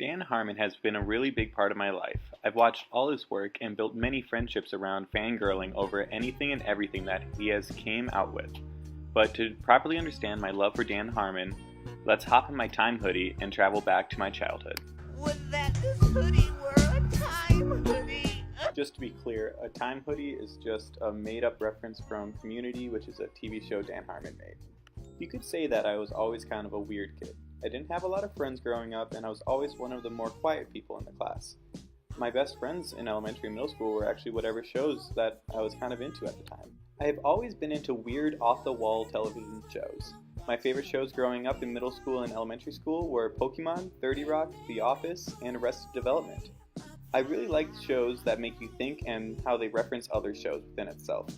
Dan Harmon has been a really big part of my life. I've watched all his work and built many friendships around fangirling over anything and everything that he has came out with. But to properly understand my love for Dan Harmon, let's hop in my time hoodie and travel back to my childhood. Would that this hoodie were a time hoodie? Just to be clear, a time hoodie is just a made-up reference from Community, which is a TV show Dan Harmon made. You could say that I was always kind of a weird kid. I didn't have a lot of friends growing up, and I was always one of the more quiet people in the class. My best friends in elementary and middle school were actually whatever shows that I was kind of into at the time. I have always been into weird, off-the-wall television shows. My favorite shows growing up in middle school and elementary school were Pokemon, 30 Rock, The Office, and Arrested Development. I really liked shows that make you think and how they reference other shows within itself.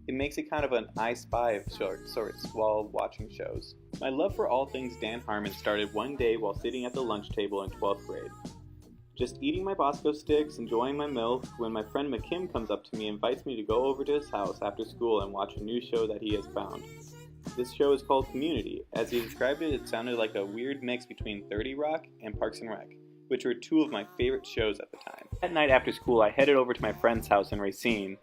It makes it kind of an I Spy of sorts while watching shows. My love for all things Dan Harmon started one day while sitting at the lunch table in 12th grade. Just eating my Bosco sticks, enjoying my milk, when my friend McKim comes up to me and invites me to go over to his house after school and watch a new show that he has found. This show is called Community. As he described it, it sounded like a weird mix between 30 Rock and Parks and Rec, which were two of my favorite shows at the time. That night after school, I headed over to my friend's house in Racine,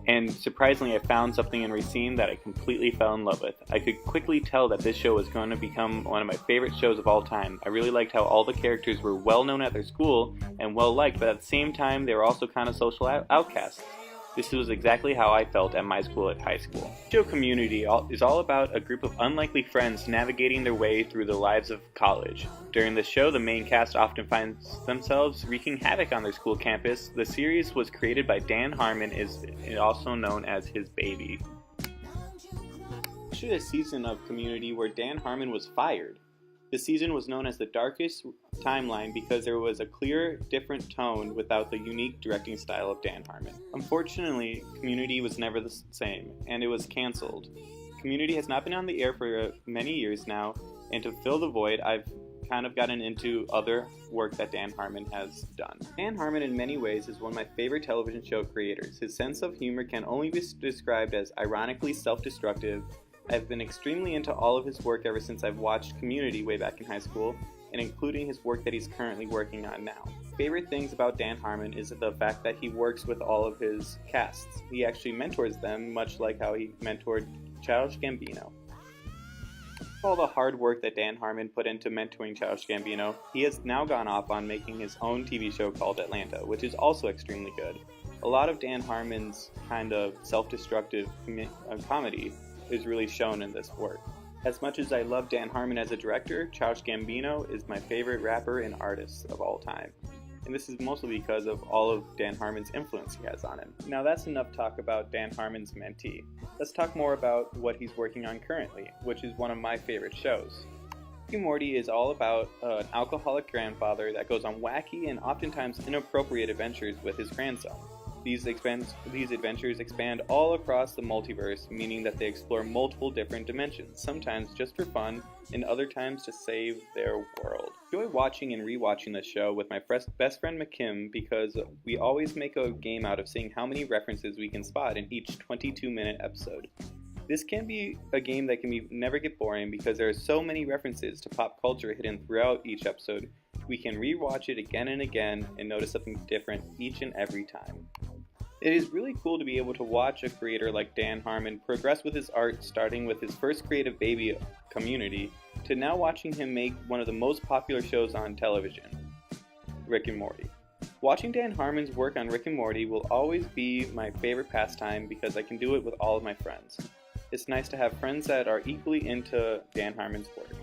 and surprisingly I found something in Racine that I completely fell in love with. I could quickly tell that this show was going to become one of my favorite shows of all time. I really liked how all the characters were well known at their school and well liked, but at the same time they were also kind of social outcasts. This was exactly how I felt at my school at high school. The show Community is all about a group of unlikely friends navigating their way through the lives of college. During the show, the main cast often finds themselves wreaking havoc on their school campus. The series was created by Dan Harmon, is also known as his baby. Actually, a season of Community where Dan Harmon was fired. The season was known as the darkest timeline because there was a clear, different tone without the unique directing style of Dan Harmon. Unfortunately, Community was never the same, and it was cancelled. Community has not been on the air for many years now, and to fill the void, I've kind of gotten into other work that Dan Harmon has done. Dan Harmon in many ways is one of my favorite television show creators. His sense of humor can only be described as ironically self-destructive. I've been extremely into all of his work ever since I've watched Community way back in high school, and including his work that he's currently working on now. Favorite things about Dan Harmon is the fact that he works with all of his casts. He actually mentors them, much like how he mentored Childish Gambino. For all the hard work that Dan Harmon put into mentoring Childish Gambino, he has now gone off on making his own TV show called Atlanta, which is also extremely good. A lot of Dan Harmon's kind of self-destructive comedy is really shown in this work. As much as I love Dan Harmon as a director, Childish Gambino is my favorite rapper and artist of all time. And this is mostly because of all of Dan Harmon's influence he has on him. Now that's enough talk about Dan Harmon's mentee. Let's talk more about what he's working on currently, which is one of my favorite shows. Rick and Morty is all about an alcoholic grandfather that goes on wacky and oftentimes inappropriate adventures with his grandson. These adventures expand all across the multiverse, meaning that they explore multiple different dimensions, sometimes just for fun, and other times to save their world. I enjoy watching and rewatching the show with my best friend McKim because we always make a game out of seeing how many references we can spot in each 22-minute episode. This can be a game that can never get boring because there are so many references to pop culture hidden throughout each episode. We can rewatch it again and again and notice something different each and every time. It is really cool to be able to watch a creator like Dan Harmon progress with his art, starting with his first creative baby, Community, to now watching him make one of the most popular shows on television, Rick and Morty. Watching Dan Harmon's work on Rick and Morty will always be my favorite pastime because I can do it with all of my friends. It's nice to have friends that are equally into Dan Harmon's work.